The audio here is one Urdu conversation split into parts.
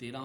13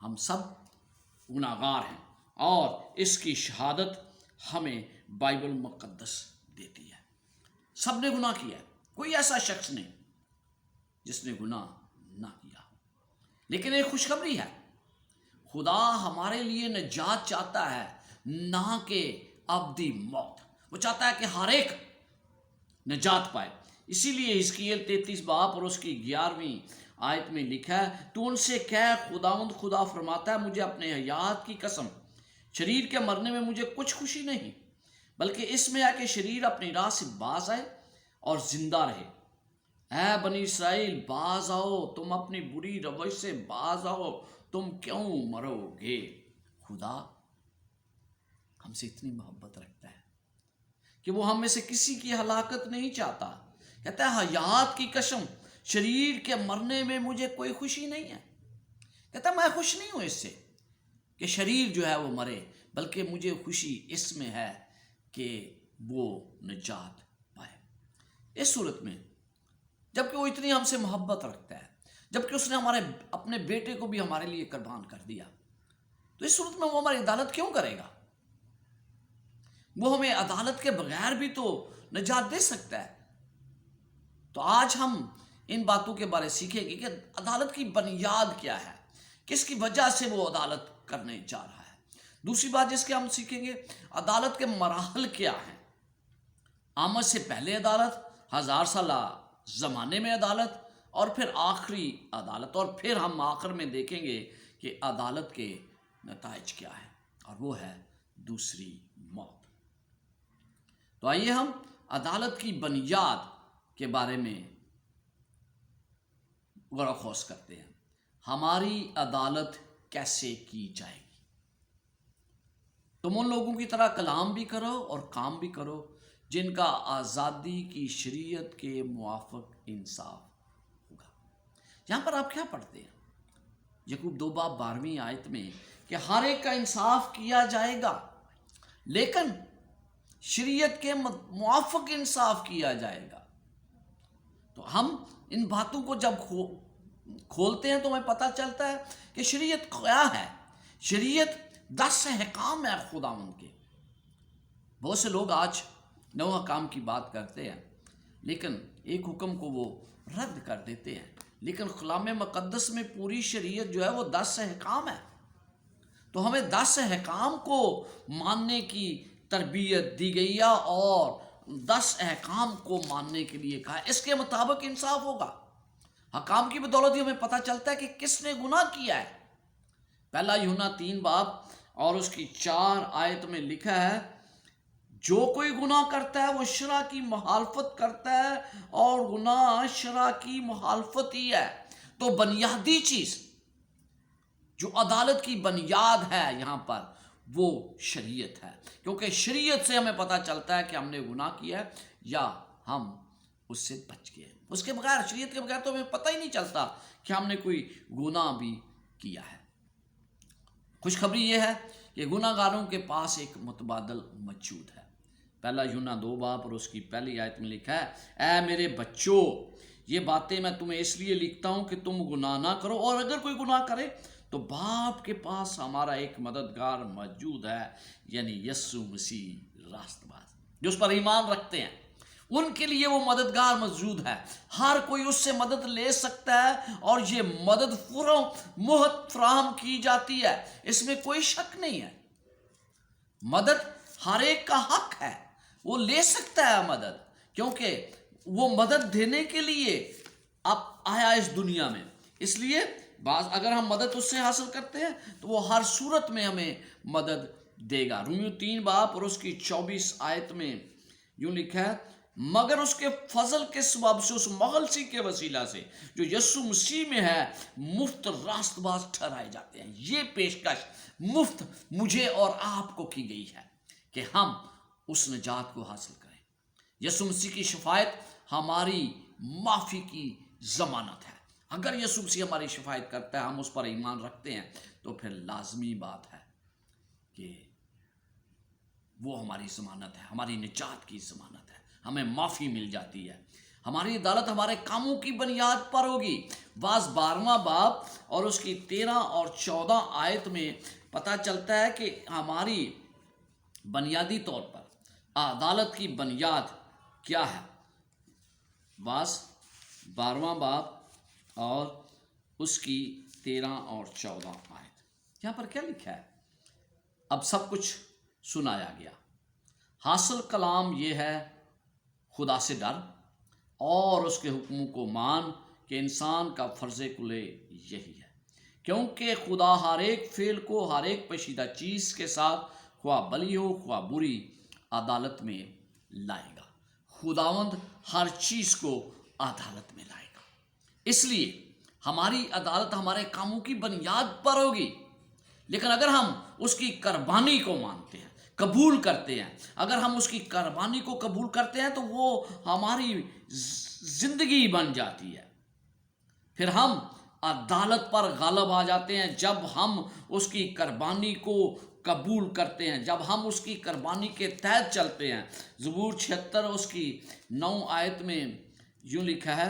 ہم سب گناہگار ہیں، اور اس کی شہادت ہمیں بائبل مقدس دیتی ہے۔ سب نے گناہ کیا ہے، کوئی ایسا شخص نہیں جس نے گناہ نہ کیا ہو۔ لیکن ایک خوشخبری ہے، خدا ہمارے لیے نجات چاہتا ہے، نہ کہ ابدی موت۔ وہ چاہتا ہے کہ ہر ایک نجات پائے۔ اسی لیے حزقیل 33 باب اور اس کی 11ویں آیت میں لکھا ہے، تو ان سے کہہ، خداوند خدا فرماتا ہے، مجھے اپنے حیات کی قسم، شریر کے مرنے میں مجھے کچھ خوشی نہیں، بلکہ اس میں ہے کہ شریر اپنی راہ سے باز آئے اور زندہ رہے۔ اے بنی اسرائیل، باز آؤ، تم اپنی بری روش سے باز آؤ، تم کیوں مرو گے؟ خدا ہم سے اتنی محبت رکھتا ہے کہ وہ ہم میں سے کسی کی ہلاکت نہیں چاہتا۔ کہتا ہے حیات کی قسم، شریر کے مرنے میں مجھے کوئی خوشی نہیں ہے۔ کہتا ہے میں خوش نہیں ہوں اس سے کہ شریر جو ہے وہ مرے، بلکہ مجھے خوشی اس میں ہے کہ وہ نجات پائے۔ اس صورت میں جبکہ وہ اتنی ہم سے محبت رکھتا ہے، جبکہ اس نے اپنے بیٹے کو بھی ہمارے لیے قربان کر دیا، تو اس صورت میں وہ ہماری عدالت کیوں کرے گا؟ وہ ہمیں عدالت کے بغیر بھی تو نجات دے سکتا ہے۔ تو آج ہم ان باتوں کے بارے سیکھیں گے کہ عدالت کی بنیاد کیا ہے، کس کی وجہ سے وہ عدالت کرنے جا رہا ہے۔ دوسری بات جس کے ہم سیکھیں گے، عدالت کے مراحل کیا ہیں۔ آمد سے پہلے عدالت، 1000 سالہ زمانے میں عدالت، اور پھر آخری عدالت، اور پھر ہم آخر میں دیکھیں گے کہ عدالت کے نتائج کیا ہیں، اور وہ ہے دوسری موت۔ تو آئیے ہم عدالت کی بنیاد کے بارے میں غور و خوض کرتے ہیں۔ ہماری عدالت کیسے کی جائے گی؟ تم ان لوگوں کی طرح کلام بھی کرو اور کام بھی کرو جن کا آزادی کی شریعت کے موافق انصاف ہوگا۔ یہاں پر آپ کیا پڑھتے ہیں؟ یعقوب 2 باب 12ویں آیت میں کہ ہر ایک کا انصاف کیا جائے گا، لیکن شریعت کے موافق انصاف کیا جائے گا۔ تو ہم ان باتوں کو جب کھولتے ہیں تو ہمیں پتہ چلتا ہے کہ شریعت کیا ہے۔ شریعت 10 احکام ہے خداوند کے۔ بہت سے لوگ آج 9 احکام کی بات کرتے ہیں، لیکن ایک حکم کو وہ رد کر دیتے ہیں۔ لیکن کلام مقدس میں پوری شریعت جو ہے وہ 10 احکام ہے۔ تو ہمیں 10 احکام کو ماننے کی تربیت دی گئی ہے، اور 10 احکام کو ماننے کے لیے کہا ہے، اس کے مطابق انصاف ہوگا۔ حکام کی بدولت ہی ہمیں پتہ چلتا ہے کہ کس نے گناہ کیا ہے۔ پہلا یوحنا 3 باب اور اس کی 4 آیت میں لکھا ہے، جو کوئی گناہ کرتا ہے وہ شرع کی مخالفت کرتا ہے، اور گناہ شرع کی مخالفت ہی ہے۔ تو بنیادی چیز جو عدالت کی بنیاد ہے یہاں پر، وہ شریعت ہے، کیونکہ شریعت سے ہمیں پتہ چلتا ہے کہ ہم نے گناہ کیا ہے یا ہم اس سے بچ گئے۔ اس کے بغیر، شریعت کے بغیر تو ہمیں پتہ ہی نہیں چلتا کہ ہم نے کوئی گناہ بھی کیا ہے۔ خوشخبری یہ ہے کہ گناہ گاروں کے پاس ایک متبادل موجود ہے۔ پہلا یوحنا 2 باب اور اس کی پہلی آیت میں لکھا ہے، اے میرے بچوں، یہ باتیں میں تمہیں اس لیے لکھتا ہوں کہ تم گناہ نہ کرو، اور اگر کوئی گناہ کرے تو باپ کے پاس ہمارا ایک مددگار موجود ہے، یعنی یسوع مسیح راست باز، جو اس پر ایمان رکھتے ہیں ان کے لیے وہ مددگار موجود ہے۔ ہر کوئی اس سے مدد لے سکتا ہے، اور یہ مدد مفت فراہم کی جاتی ہے، اس میں کوئی شک نہیں ہے۔ مدد ہر ایک کا حق ہے، وہ لے سکتا ہے مدد، کیونکہ وہ مدد دینے کے لیے اب آیا اس دنیا میں۔ اس لیے اگر ہم مدد اس سے حاصل کرتے ہیں تو وہ ہر صورت میں ہمیں مدد دے گا۔ رومیو 3 باب اور اس کی 24 آیت میں یوں لکھا ہے، مگر اس کے فضل کے سبب سے، اس مغلطی کے وسیلہ سے جو یسوع مسیح میں ہے، مفت راست باز ٹھہرائے جاتے ہیں۔ یہ پیشکش مفت مجھے اور آپ کو کی گئی ہے کہ ہم اس نجات کو حاصل کریں۔ یسوع مسیح کی شفاعت ہماری معافی کی ضمانت ہے۔ اگر یسوع مسیح ہماری شفاعت کرتا ہے، ہم اس پر ایمان رکھتے ہیں، تو پھر لازمی بات ہے کہ وہ ہماری ضمانت ہے، ہماری نجات کی ضمانت ہے، ہمیں معافی مل جاتی ہے۔ ہماری عدالت ہمارے کاموں کی بنیاد پر ہوگی۔ بعض 12واں باب اور اس کی 13 اور 14 آیت میں پتہ چلتا ہے کہ ہماری بنیادی طور پر عدالت کی بنیاد کیا ہے۔ بعض 12واں باب اور اس کی 13 اور 14 آیت، یہاں پر کیا لکھا ہے؟ اب سب کچھ سنایا گیا۔ حاصل کلام یہ ہے، خدا سے ڈر اور اس کے حکموں کو مان کہ انسان کا فرض کلے یہی ہے، کیونکہ خدا ہر ایک فعل کو ہر ایک پشیدہ چیز کے ساتھ، خواہ بلی ہو خواہ بری، عدالت میں لائے گا۔ خداوند ہر چیز کو عدالت میں لائے گا۔ اس لیے ہماری عدالت ہمارے کاموں کی بنیاد پر ہوگی، لیکن اگر ہم اس کی قربانی کو مانتے ہیں، قبول کرتے ہیں، اگر ہم اس کی قربانی کو قبول کرتے ہیں تو وہ ہماری زندگی بن جاتی ہے۔ پھر ہم عدالت پر غالب آ جاتے ہیں جب ہم اس کی قربانی کو قبول کرتے ہیں، جب ہم اس کی قربانی کے تحت چلتے ہیں۔ زبور 76 اس کی 9 آیت میں یوں لکھا ہے،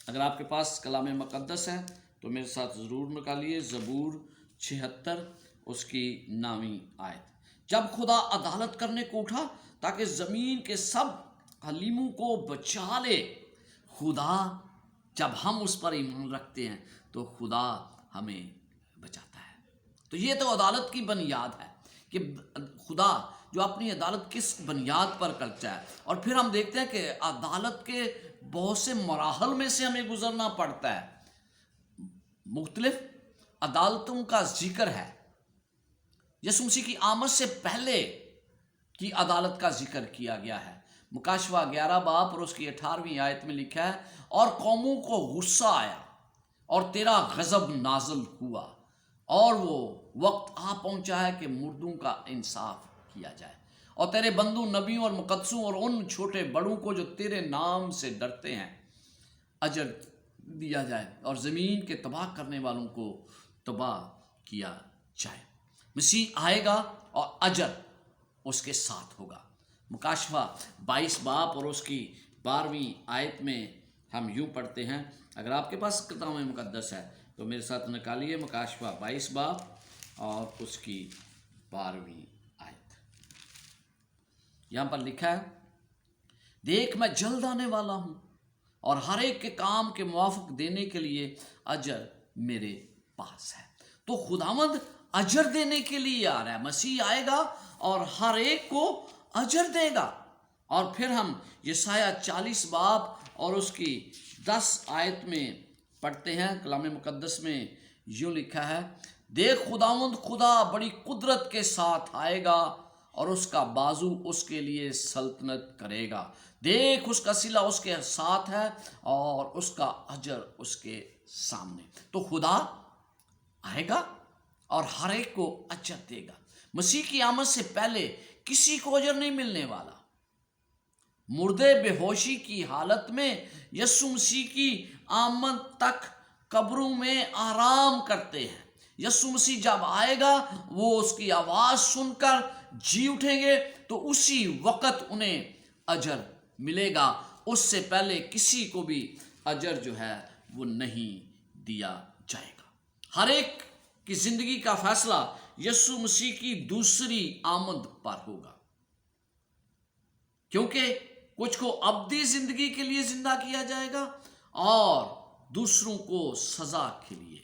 اگر آپ کے پاس کلام مقدس ہے تو میرے ساتھ ضرور نکالیے۔ زبور 76 اس کی 9 آیت، جب خدا عدالت کرنے کو اٹھا تاکہ زمین کے سب حلیموں کو بچا لے، خدا جب ہم اس پر ایمان رکھتے ہیں تو خدا ہمیں بچاتا ہے۔ تو یہ تو عدالت کی بنیاد ہے کہ خدا جو اپنی عدالت کس بنیاد پر کرتا ہے۔ اور پھر ہم دیکھتے ہیں کہ عدالت کے بہت سے مراحل میں سے ہمیں گزرنا پڑتا ہے۔ مختلف عدالتوں کا ذکر ہے۔ یسوع مسیح کی آمد سے پہلے کی عدالت کا ذکر کیا گیا ہے۔ مکاشفہ 11 باب اور اس کی 18ویں آیت میں لکھا ہے، اور قوموں کو غصہ آیا اور تیرا غضب نازل ہوا، اور وہ وقت آ پہنچا ہے کہ مردوں کا انصاف کیا جائے، اور تیرے بندوں نبیوں اور مقدسوں اور ان چھوٹے بڑوں کو جو تیرے نام سے ڈرتے ہیں اجر دیا جائے، اور زمین کے تباہ کرنے والوں کو تباہ کیا جائے۔ مسیح آئے گا اور اجر اس کے ساتھ ہوگا۔ مکاشفہ 22 باب اور اس کی 12ویں آیت میں ہم یوں پڑھتے ہیں، اگر آپ کے پاس کلام مقدس ہے تو میرے ساتھ نکالیے۔ مکاشفہ 22 باب اور اس کی 12ویں آیت، یہاں پر لکھا ہے، دیکھ میں جلد آنے والا ہوں اور ہر ایک کے کام کے موافق دینے کے لیے اجر میرے پاس ہے۔ تو خداوند اجر دینے کے لیے آ رہا ہے۔ مسیح آئے گا اور ہر ایک کو اجر دے گا۔ اور پھر ہم یسایہ 40 باب اور اس کی 10 آیت میں پڑھتے ہیں، کلام مقدس میں یوں لکھا ہے، دیکھ خداوند خدا بڑی قدرت کے ساتھ آئے گا اور اس کا بازو اس کے لیے سلطنت کرے گا، دیکھ اس کا صلہ اس کے ساتھ ہے اور اس کا اجر اس کے سامنے۔ تو خدا آئے گا اور ہر ایک کو اجر دے گا۔ مسیح کی آمد سے پہلے کسی کو اجر نہیں ملنے والا۔ مردے بے ہوشی کی حالت میں یسوع مسیح کی آمد تک قبروں میں آرام کرتے ہیں۔ یسوع مسیح جب آئے گا وہ اس کی آواز سن کر جی اٹھیں گے تو اسی وقت انہیں اجر ملے گا۔ اس سے پہلے کسی کو بھی اجر جو ہے وہ نہیں دیا جائے گا۔ ہر ایک کی زندگی کا فیصلہ یسوع مسیح کی دوسری آمد پر ہوگا، کیونکہ کچھ کو ابدی زندگی کے لیے زندہ کیا جائے گا اور دوسروں کو سزا کے لیے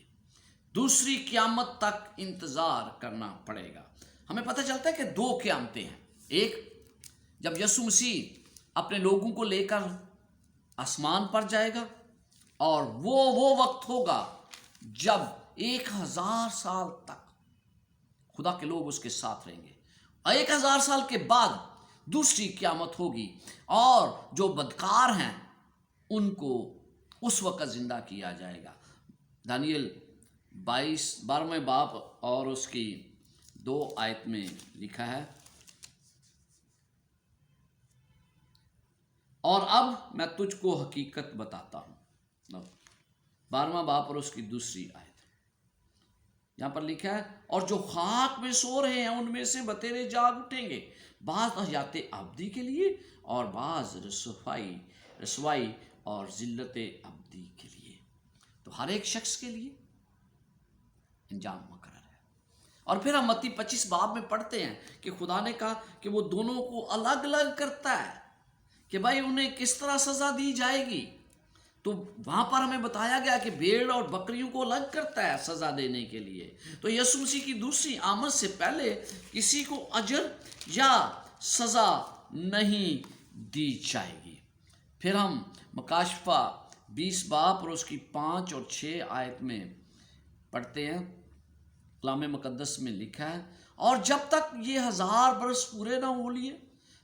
دوسری قیامت تک انتظار کرنا پڑے گا۔ ہمیں پتہ چلتا ہے کہ 2 قیامتیں ہیں۔ ایک جب یسوع مسیح اپنے لوگوں کو لے کر آسمان پر جائے گا، اور وہ وقت ہوگا جب 1000 سال تک خدا کے لوگ اس کے ساتھ رہیں گے۔ 1000 سال کے بعد دوسری قیامت ہوگی اور جو بدکار ہیں ان کو اس وقت زندہ کیا جائے گا۔ دانیل 12ویں باب اور اس کی 2 آیت میں لکھا ہے، اور اب میں تجھ کو حقیقت بتاتا ہوں۔ 12واں باب اور اس کی 2 آیت، یہاں پر لکھا ہے، اور جو خاک میں سو رہے ہیں ان میں سے بتیرے جاگ اٹھیں گے، بعض حیات ابدی کے لیے اور بعض رسوائی اور ذلت ابدی کے لیے۔ تو ہر ایک شخص کے لیے انجام مقرر ہے۔ اور پھر ہم متی 25 باب میں پڑھتے ہیں کہ خدا نے کہا کہ وہ دونوں کو الگ الگ کرتا ہے کہ بھائی انہیں کس طرح سزا دی جائے گی۔ تو وہاں پر ہمیں بتایا گیا کہ بھیڑ اور بکریوں کو الگ کرتا ہے سزا دینے کے لیے۔ تو یسوع مسیح کی دوسری آمد سے پہلے کسی کو اجر یا سزا نہیں دی جائے گی۔ پھر ہم مکاشفہ 20 باب اور اس کی 5 اور 6 آیت میں پڑھتے ہیں، کلام مقدس میں لکھا ہے، اور جب تک یہ 1000 برس پورے نہ ہو لیے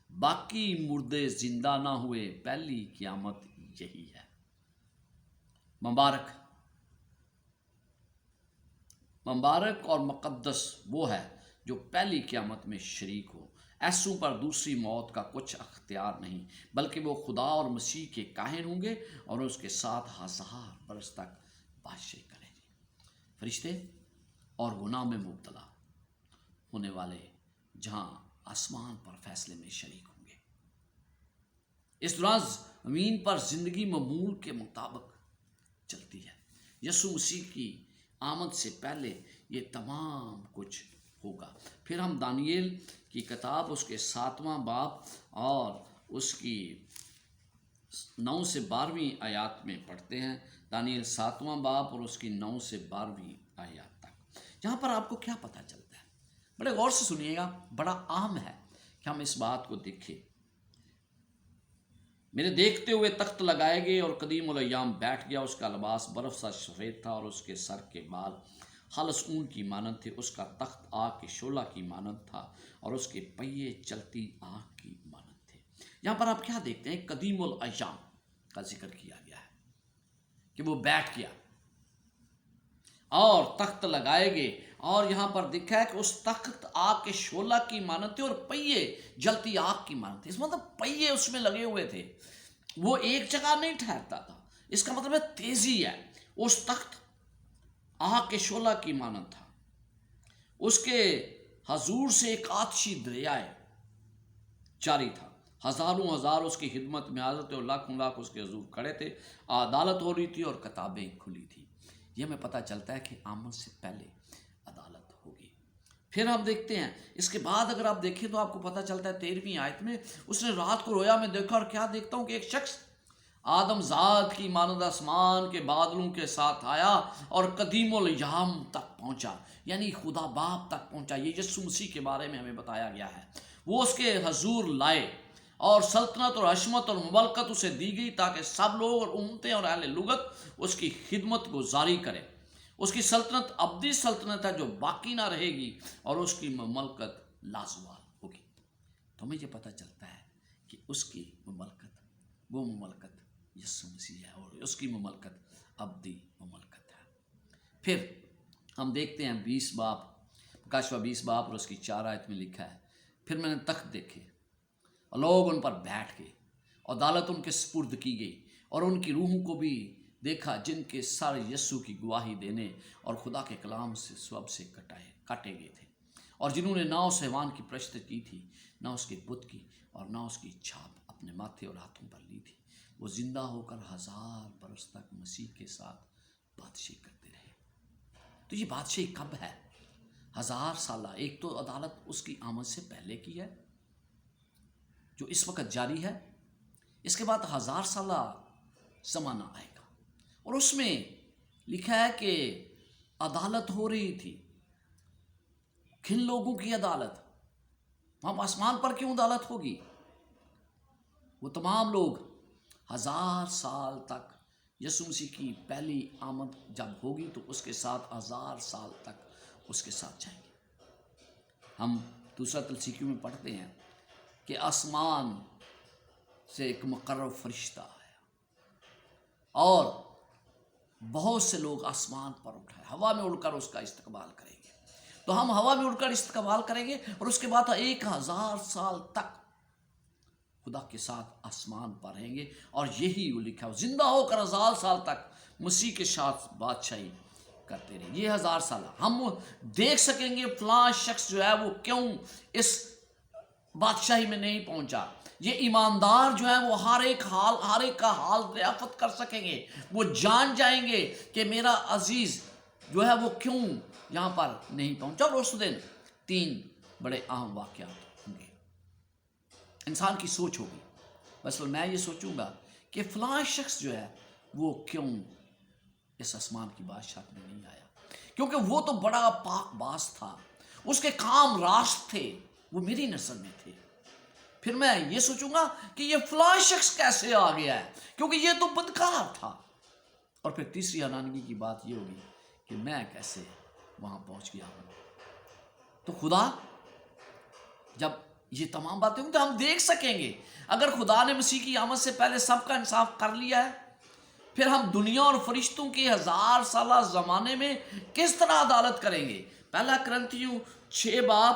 باقی مردے زندہ نہ ہوئے، پہلی قیامت یہی ہے۔ مبارک اور مقدس وہ ہے جو پہلی قیامت میں شریک ہو۔ ایسوں پر دوسری موت کا کچھ اختیار نہیں، بلکہ وہ خدا اور مسیح کے کاہن ہوں گے اور اس کے ساتھ 1000 برس تک بادشاہی کریں گے۔ فرشتے اور گناہ میں مبتلا ہونے والے جہاں آسمان پر فیصلے میں شریک ہوں گے۔ اس دوران زمین پر زندگی معمول کے مطابق چلتی ہے۔ یسوع مسیح کی آمد سے پہلے یہ تمام کچھ ہوگا۔ پھر ہم دانییل کی کتاب اس کے 7واں باب اور اس کی 9 سے 12ویں آیات میں پڑھتے ہیں۔ دانییل 7واں باب اور اس کی 9 سے 12ویں آیات تک، جہاں پر آپ کو کیا پتہ چلتا ہے؟ بڑے غور سے سنیے گا، بڑا عام ہے کہ ہم اس بات کو دیکھیں۔ میرے دیکھتے ہوئے تخت لگائے گئے اور قدیم الایام بیٹھ گیا، اس کا لباس برف سا سفید تھا اور اس کے سر کے بال خالص اون کی مانند تھے، اس کا تخت آگ کے شعلہ کی مانند تھا اور اس کے پہیے چلتی آگ کی مانند تھے۔ یہاں پر آپ کیا دیکھتے ہیں؟ قدیم الایام کا ذکر کیا گیا ہے کہ وہ بیٹھ گیا اور تخت لگائے گئے، اور یہاں پر دکھا ہے کہ اس تخت آگ کے شعلہ کی مانند تھے اور پہیے جلتی آگ کی مانند تھے۔ اس مطلب پہیے اس میں لگے ہوئے تھے، وہ ایک جگہ نہیں ٹھہرتا تھا۔ اس کا مطلب ہے تیزی ہے۔ اس تخت آگ کے شعلہ کی مانند تھا، اس کے حضور سے ایک آتشی دریا جاری تھا، ہزاروں ہزار اس کی خدمت میں حاضر تھے اور لاکھوں لاکھ اس کے حضور کھڑے تھے۔ عدالت ہو رہی تھی اور کتابیں کھلی تھی۔ یہ ہمیں پتہ چلتا ہے کہ آمد سے پہلے عدالت ہوگی۔ پھر ہم دیکھتے ہیں اس کے بعد، اگر آپ دیکھیں تو آپ کو پتہ چلتا ہے 13ویں آیت میں، اس نے رات کو رویا میں دیکھا، اور کیا دیکھتا ہوں کہ ایک شخص آدم ذات کی مانند آسمان کے بادلوں کے ساتھ آیا اور قدیم الایام تک پہنچا، یعنی خدا باپ تک پہنچا۔ یہ یسوع مسیح کے بارے میں ہمیں بتایا گیا ہے۔ وہ اس کے حضور لائے اور سلطنت اور حشمت اور مملکت اسے دی گئی تاکہ سب لوگ اور امتیں اور اہل لغت اس کی خدمت گزاری کریں۔ اس کی سلطنت ابدی سلطنت ہے جو باقی نہ رہے گی، اور اس کی مملکت لازوال ہوگی۔ تو ہمیں یہ پتہ چلتا ہے کہ اس کی مملکت، وہ مملکت یسوع مسیح ہے، اور اس کی مملکت ابدی مملکت ہے۔ پھر ہم دیکھتے ہیں 20 باب، مکاشفہ 20 باب اور اس کی 4 آیت میں لکھا ہے، پھر میں نے تخت دیکھے اور لوگ ان پر بیٹھ گئے، عدالت ان کے سپرد کی گئی، اور ان کی روحوں کو بھی دیکھا جن کے سر یسوع کی گواہی دینے اور خدا کے کلام سے سب سے کاٹے گئے تھے، اور جنہوں نے نہ اس حیوان کی پرست کی تھی، نہ اس کے بت کی، اور نہ اس کی چھاپ اپنے ماتھے اور ہاتھوں پر لی تھی۔ وہ زندہ ہو کر 1000 برس تک مسیح کے ساتھ بادشاہی کرتے رہے۔ تو یہ بادشاہی کب ہے؟ 1000 سالہ۔ ایک تو عدالت اس کی آمد سے پہلے کی ہے جو اس وقت جاری ہے، اس کے بعد 1000 سالہ زمانہ آئے گا، اور اس میں لکھا ہے کہ عدالت ہو رہی تھی۔ کن لوگوں کی عدالت؟ وہاں آسمان پر کیوں عدالت ہوگی؟ وہ تمام لوگ 1000 سال تک، یسوع مسیح کی پہلی آمد جب ہوگی تو اس کے ساتھ 1000 سال تک اس کے ساتھ جائیں گے۔ ہم دوسرا تسالونیکیوں میں پڑھتے ہیں کہ آسمان سے ایک مقرر فرشتہ آیا اور بہت سے لوگ آسمان پر اٹھائے، ہوا میں اڑ کر اس کا استقبال کریں گے۔ تو ہم ہوا میں اڑ کر استقبال کریں گے، اور اس کے بعد 1000 سال تک خدا کے ساتھ آسمان پر رہیں گے، اور یہی وہ لکھا ہے، زندہ ہو کر 1000 سال تک مسیح کے ساتھ بادشاہی کرتے رہیں۔ یہ 1000 سال ہم دیکھ سکیں گے فلاں شخص جو ہے وہ کیوں اس بادشاہی میں نہیں پہنچا، یہ ایماندار جو ہیں وہ ہر ایک کا حال دریافت کر سکیں گے، وہ جان جائیں گے کہ میرا عزیز جو ہے وہ کیوں یہاں پر نہیں پہنچا۔ اور اس دن 3 بڑے اہم واقعات ہوں گے، انسان کی سوچ ہوگی۔ مثلا میں یہ سوچوں گا کہ فلاں شخص جو ہے وہ کیوں اس آسمان کی بادشاہت میں نہیں آیا، کیونکہ وہ تو بڑا پاک باز تھا، اس کے کام راست تھے، وہ میری نظر میں تھے۔ پھر میں یہ سوچوں گا کہ یہ فلاں شخص کیسے آ گیا ہے، کیونکہ یہ تو بدکار تھا۔ اور پھر تیسری حیرانگی کی بات یہ ہوگی کہ میں کیسے وہاں پہنچ گیا ہوں۔ تو خدا جب یہ تمام باتیں ہوں تو ہم دیکھ سکیں گے، اگر خدا نے مسیح کی آمد سے پہلے سب کا انصاف کر لیا ہے، پھر ہم دنیا اور فرشتوں کے 1000 سالہ زمانے میں کس طرح عدالت کریں گے۔ پہلا کرنتھیوں 6 باب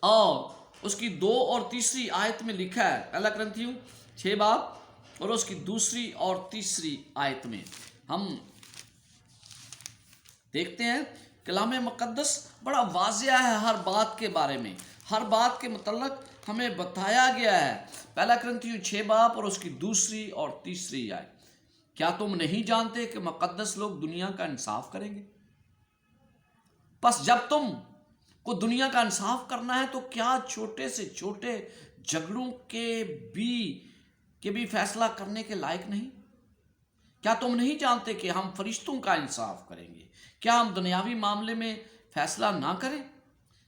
اور اس کی 2 اور 3 آیت میں لکھا ہے، پہلا کرنتھیوں 6 باب اور اس کی 2 اور 3 آیت میں ہم دیکھتے ہیں کلام مقدس بڑا واضح ہے، ہر بات کے بارے میں، ہر بات کے متعلق ہمیں بتایا گیا ہے۔ پہلا کرنتھیوں 6 باب اور اس کی 2 اور 3 آیت، کیا تم نہیں جانتے کہ مقدس لوگ دنیا کا انصاف کریں گے؟ پس جب تم کو دنیا کا انصاف کرنا ہے تو کیا چھوٹے سے چھوٹے جھگڑوں کے بھی فیصلہ کرنے کے لائق نہیں؟ کیا تم نہیں جانتے کہ ہم فرشتوں کا انصاف کریں گے؟ کیا ہم دنیاوی معاملے میں فیصلہ نہ کریں؟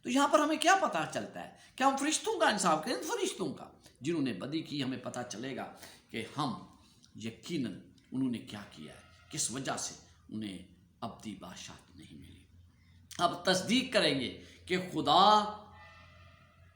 تو یہاں پر ہمیں کیا پتہ چلتا ہے کہ ہم فرشتوں کا انصاف کریں، فرشتوں کا جنہوں نے بدی کی۔ ہمیں پتہ چلے گا کہ ہم یقیناً انہوں نے کیا کیا ہے، کس وجہ سے انہیں ابدی بادشاہت نہیں ملی۔ اب تصدیق کریں گے کہ خدا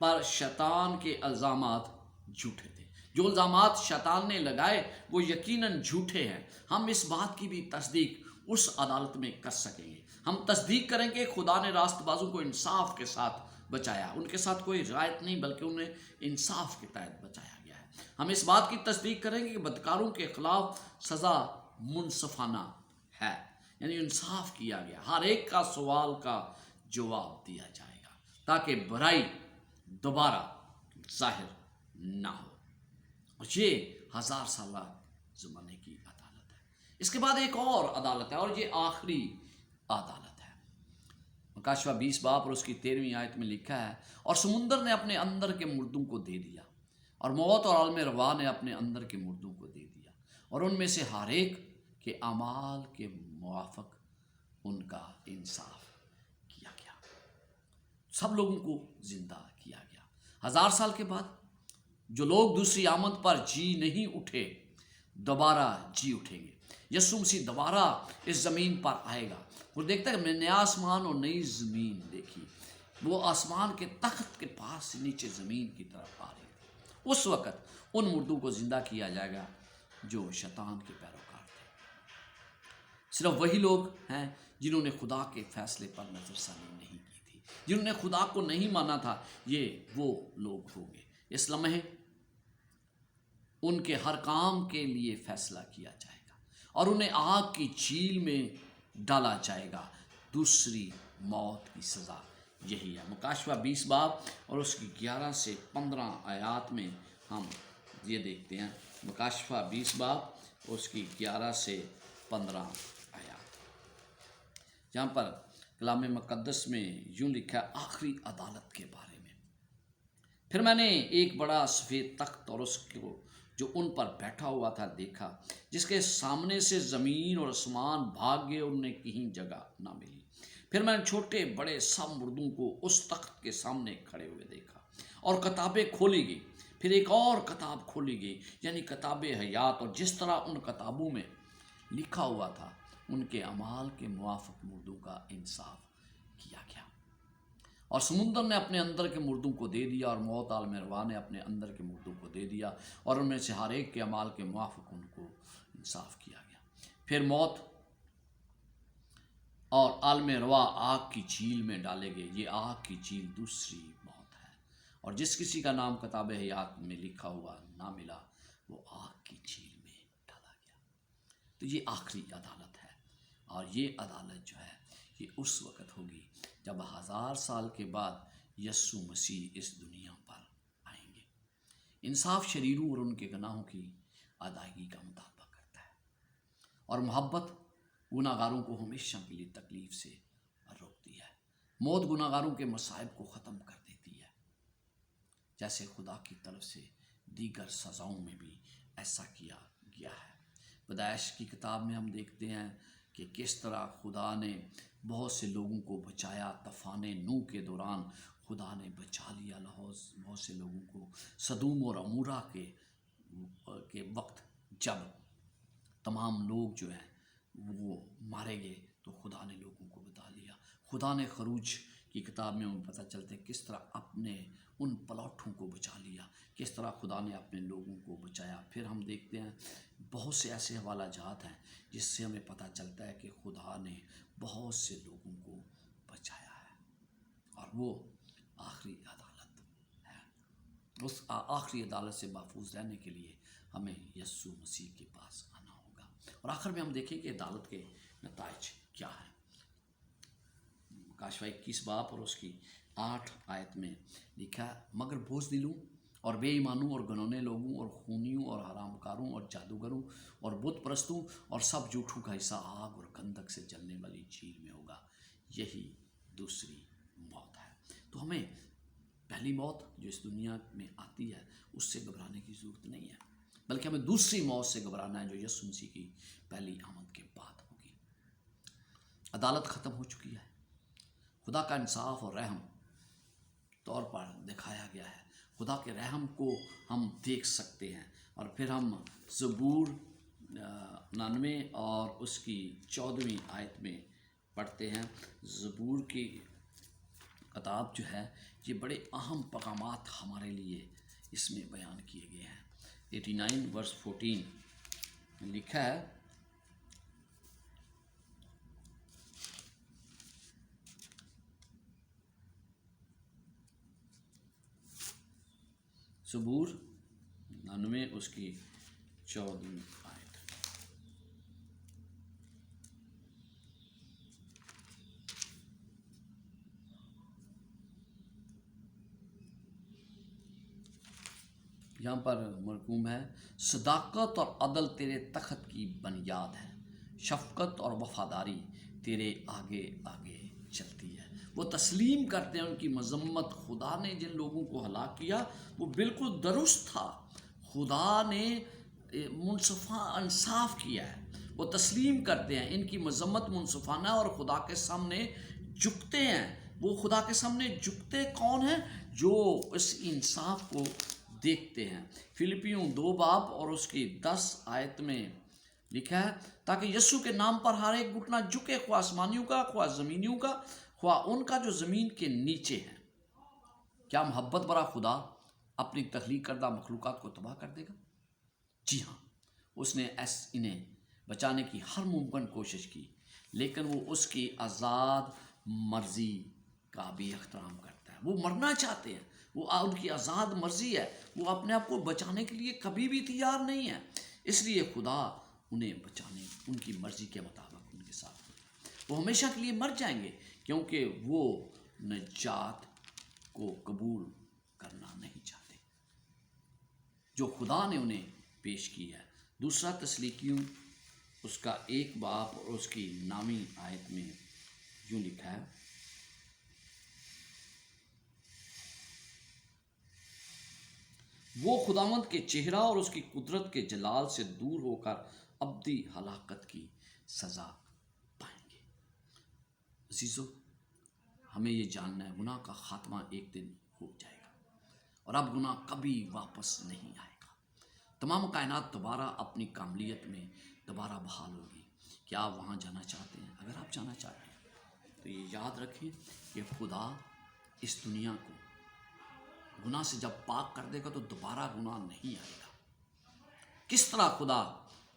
پر شیطان کے الزامات جھوٹے تھے، جو الزامات شیطان نے لگائے وہ یقیناً جھوٹے ہیں۔ ہم اس بات کی بھی تصدیق اس عدالت میں کر سکیں گے۔ ہم تصدیق کریں گے خدا نے راست بازوں کو انصاف کے ساتھ بچایا، ان کے ساتھ کوئی رعایت نہیں بلکہ انہیں انصاف کے تحت بچایا گیا ہے۔ ہم اس بات کی تصدیق کریں گے کہ بدکاروں کے خلاف سزا منصفانہ ہے، یعنی انصاف کیا گیا، ہر ایک کا سوال کا جواب دیا جائے گا تاکہ برائی دوبارہ ظاہر نہ ہو۔ اور یہ 1000 سالہ زمانے کی عدالت ہے۔ اس کے بعد ایک اور عدالت ہے اور یہ آخری عدالت ہے۔ مکاشفہ 20 باب اور اس کی 13 آیت میں لکھا ہے، اور سمندر نے اپنے اندر کے مردوں کو دے دیا، اور موت اور عالم روا نے اپنے اندر کے مردوں کو دے دیا، اور ان میں سے ہر ایک کے اعمال کے موافق ان کا انصاف کیا گیا۔ سب لوگوں کو زندہ کیا گیا۔ 1000 سال کے بعد جو لوگ دوسری آمد پر جی نہیں اٹھے دوبارہ جی اٹھیں گے۔ یسوع مسیح دوبارہ اس زمین پر آئے گا، وہ دیکھتا ہے کہ میں نیا آسمان اور نئی زمین دیکھی، وہ آسمان کے تخت کے پاس سے نیچے زمین کی طرف آ رہی تھی۔ اس وقت ان مردوں کو زندہ کیا جائے گا جو شیطان کے پیروکار تھے۔ صرف وہی لوگ ہیں جنہوں نے خدا کے فیصلے پر نظر ثانی نہیں کی تھی، جنہوں نے خدا کو نہیں مانا تھا، یہ وہ لوگ ہوں گے۔ اس لمحے ان کے ہر کام کے لیے فیصلہ کیا جائے گا اور انہیں آگ کی جھیل میں ڈالا جائے گا۔ دوسری موت کی سزا یہی ہے۔ مکاشفہ 20 باب اور اس کی 11 سے 15 آیات میں ہم یہ دیکھتے ہیں، مکاشفہ 20 باب اور اس کی 11 سے 15 آیات، جہاں پر کلام مقدس میں یوں لکھا ہے آخری عدالت کے بارے میں۔ پھر میں نے ایک بڑا سفید تخت اور اس کو جو ان پر بیٹھا ہوا تھا دیکھا، جس کے سامنے سے زمین اور آسمان بھاگ گئے اور انہیں کہیں جگہ نہ ملی۔ پھر میں نے چھوٹے بڑے سب مردوں کو اس تخت کے سامنے کھڑے ہوئے دیکھا، اور کتابیں کھولی گئی۔ پھر ایک اور کتاب کھولی گئی، یعنی کتاب حیات، اور جس طرح ان کتابوں میں لکھا ہوا تھا ان کے اعمال کے موافق مردوں کا انصاف کیا گیا۔ اور سمندر نے اپنے اندر کے مردوں کو دے دیا، اور موت عالم روا نے اپنے اندر کے مردوں کو دے دیا، اور ان میں سے ہر ایک کے اعمال کے موافق ان کو انصاف کیا گیا۔ پھر موت اور عالم روا آگ کی جھیل میں ڈالے گئے۔ یہ آگ کی جھیل دوسری موت ہے، اور جس کسی کا نام کتاب حیات میں لکھا ہوا نہ ملا وہ آگ کی جھیل میں ڈالا گیا۔ تو یہ آخری عدالت ہے، اور یہ عدالت جو ہے یہ اس وقت ہوگی جب 1000 سال کے بعد یسوع مسیح اس دنیا پر آئیں گے۔ انصاف شریروں اور ان کے گناہوں کی ادائیگی کا مطالبہ کرتا ہے، اور محبت گناہ گاروں کو ہمیشہ کے لیے تکلیف سے روکتی ہے۔ موت گناہ گاروں کے مصائب کو ختم کر دیتی ہے، جیسے خدا کی طرف سے دیگر سزاؤں میں بھی ایسا کیا گیا ہے۔ پیدائش کی کتاب میں ہم دیکھتے ہیں کہ کس طرح خدا نے بہت سے لوگوں کو بچایا۔ طوفان نوح کے دوران خدا نے بچا لیا بہت سے لوگوں کو۔ سدوم اور عمورہ کے وقت جب تمام لوگ جو ہیں وہ مارے گئے تو خدا نے لوگوں کو بتا لیا۔ خدا نے خروج کی کتاب میں ہمیں پتہ چلتا ہے کس طرح اپنے ان پلاٹوں کو بچا لیا، کس طرح خدا نے اپنے لوگوں کو بچایا۔ پھر ہم دیکھتے ہیں بہت سے ایسے حوالہ جات ہیں جس سے ہمیں پتہ چلتا ہے کہ خدا نے بہت سے لوگوں کو بچایا ہے، اور وہ آخری عدالت ہے۔ اس آخری عدالت سے محفوظ رہنے کے لیے ہمیں یسوع مسیح کے پاس آنا ہوگا۔ اور آخر میں ہم دیکھیں کہ عدالت کے نتائج کیا ہیں۔ کاشفہ 21 باب اور اس کی 8 آیت میں لکھا ہے، مگر بوجھ دلوں اور بے ایمانوں اور گنونے لوگوں اور خونیوں اور حرام کاروں اور جادوگروں اور بت پرستوں اور سب جھوٹوں کا حصہ آگ اور گندھک سے جلنے والی جھیل میں ہوگا۔ یہی دوسری موت ہے۔ تو ہمیں پہلی موت جو اس دنیا میں آتی ہے اس سے گھبرانے کی ضرورت نہیں ہے، بلکہ ہمیں دوسری موت سے گھبرانا ہے جو یسوع مسیح کی پہلی آمد کے بعد ہوگی۔ عدالت ختم ہو چکی ہے، خدا کا انصاف اور رحم طور پر دکھایا گیا ہے۔ خدا کے رحم کو ہم دیکھ سکتے ہیں، اور پھر ہم زبور 99 اور اس کی 14ویں آیت میں پڑھتے ہیں۔ زبور کی کتاب جو ہے یہ بڑے اہم پیغامات ہمارے لیے اس میں بیان کیے گئے ہیں۔ 89 ورس 14 میں لکھا ہے، زبور 99 اس کی 14ویں آیت، یہاں پر مرقوم ہے، صداقت اور عدل تیرے تخت کی بنیاد ہے، شفقت اور وفاداری تیرے آگے آگے چلتی ہے۔ وہ تسلیم کرتے ہیں ان کی مذمت۔ خدا نے جن لوگوں کو ہلاک کیا وہ بالکل درست تھا، خدا نے منصفانہ انصاف کیا ہے۔ وہ تسلیم کرتے ہیں ان کی مذمت منصفانہ، اور خدا کے سامنے جھکتے ہیں۔ وہ خدا کے سامنے جھکتے کون ہیں؟ جو اس انصاف کو دیکھتے ہیں۔ فلپیوں 2 باب اور اس کی 10 آیت میں لکھا ہے، تاکہ یسوع کے نام پر ہر ایک گھٹنا جھکے، خواہ آسمانیوں کا، خواہ زمینیوں کا، خواہ ان کا جو زمین کے نیچے ہے۔ کیا محبت برا خدا اپنی تخلیق کردہ مخلوقات کو تباہ کر دے گا؟ جی ہاں، اس نے انہیں بچانے کی ہر ممکن کوشش کی، لیکن وہ اس کی آزاد مرضی کا بھی احترام کرتا ہے۔ وہ مرنا چاہتے ہیں، وہ ان کی آزاد مرضی ہے، وہ اپنے آپ کو بچانے کے لیے کبھی بھی تیار نہیں ہے۔ اس لیے خدا انہیں بچانے ان کی مرضی کے مطابق ان کے ساتھ وہ ہمیشہ کے لیے مر جائیں گے، کیونکہ وہ نجات کو قبول کرنا نہیں چاہتے جو خدا نے انہیں پیش کی ہے۔ دوسرا تسلیکیوں اس کا 1 باب اور اس کی 9ویں آیت میں یوں لکھا ہے، وہ خداوند کے چہرہ اور اس کی قدرت کے جلال سے دور ہو کر ابدی ہلاکت کی سزا پائیں گے۔ عزیزو، ہمیں یہ جاننا ہے گناہ کا خاتمہ ایک دن ہو جائے گا، اور اب گناہ کبھی واپس نہیں آئے گا۔ تمام کائنات دوبارہ اپنی کاملیت میں دوبارہ بحال ہوگی۔ کیا آپ وہاں جانا چاہتے ہیں؟ اگر آپ جانا چاہتے ہیں تو یہ یاد رکھیں کہ خدا اس دنیا کو گناہ سے جب پاک کر دے گا تو دوبارہ گناہ نہیں آئے گا۔ کس طرح خدا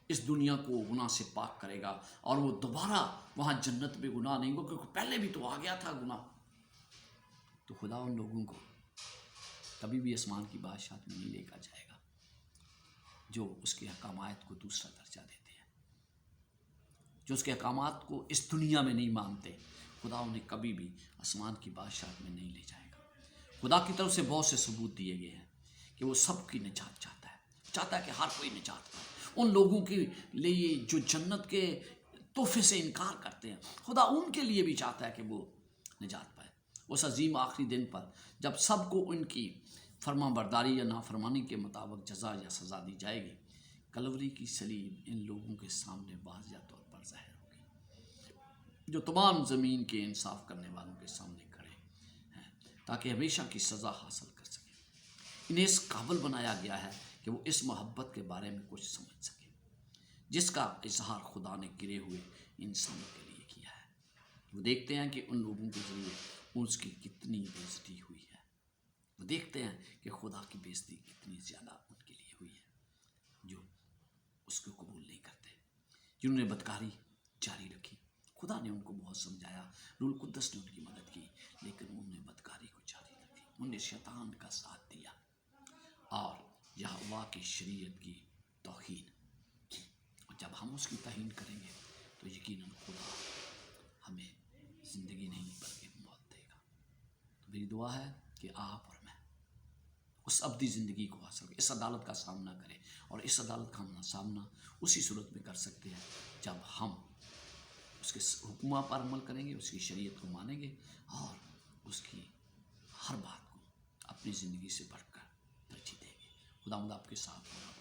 اس دنیا کو گناہ سے پاک کرے گا اور وہ دوبارہ وہاں جنت میں گناہ نہیں ہوگا، کیونکہ پہلے بھی تو آ گیا تھا گناہ۔ تو خدا ان لوگوں کو کبھی بھی آسمان کی بادشاہت میں نہیں لے کر جائے گا جو اس کے احکامات کو دوسرا درجہ دیتے ہیں، جو اس کے احکامات کو اس دنیا میں نہیں مانتے۔ خدا انہیں کبھی بھی آسمان کی بادشاہت میں نہیں لے جائے گا۔ خدا کی طرف سے بہت سے ثبوت دیے گئے ہیں کہ وہ سب کی نجات چاہتا ہے کہ ہر کوئی نجات پائے۔ ان لوگوں کے لیے جو جنت کے تحفے سے انکار کرتے ہیں، خدا ان کے لیے بھی چاہتا ہے کہ وہ نجات پائے۔ اس عظیم آخری دن پر جب سب کو ان کی فرما برداری یا نافرمانی کے مطابق جزا یا سزا دی جائے گی، کلوری کی صلیب ان لوگوں کے سامنے واضح طور پر ظاہر ہوگی جو تمام زمین کے انصاف کرنے والوں کے سامنے کھڑے ہیں، تاکہ ہمیشہ کی سزا حاصل کر سکیں۔ انہیں اس قابل بنایا گیا ہے کہ وہ اس محبت کے بارے میں کچھ سمجھ سکیں جس کا اظہار خدا نے گرے ہوئے انسانوں کے لیے کیا ہے۔ وہ دیکھتے ہیں کہ ان لوگوں کے ذریعے اس کی کتنی بےعزتی ہوئی ہے۔ وہ دیکھتے ہیں کہ خدا کی بےعزتی کتنی زیادہ ان کے لیے ہوئی ہے جو اس کو قبول نہیں کرتے، جنہوں نے بدکاری جاری رکھی۔ خدا نے ان کو بہت سمجھایا، روح القدس نے ان کی مدد کی، لیکن انہوں نے بدکاری کو جاری رکھی، انہوں نے شیطان کا ساتھ دیا اور یہوہ کی شریعت کی توہین کی۔ اور جب ہم اس کی توہین کریں گے تو یقیناً خدا ہمیں زندگی نہیں بلکہ موت دے گا۔ تو میری دعا ہے کہ آپ اور میں اس ابدی زندگی کو حاصل کریں، اس عدالت کا سامنا کریں، اور اس عدالت کا سامنا اسی صورت میں کر سکتے ہیں جب ہم اس کے حکمہ پر عمل کریں گے، اس کی شریعت کو مانیں گے اور اس کی ہر بات کو اپنی زندگی سے بڑھ کر ترجیح دیں گے۔ خداوند آپ کے ساتھ ہوگا۔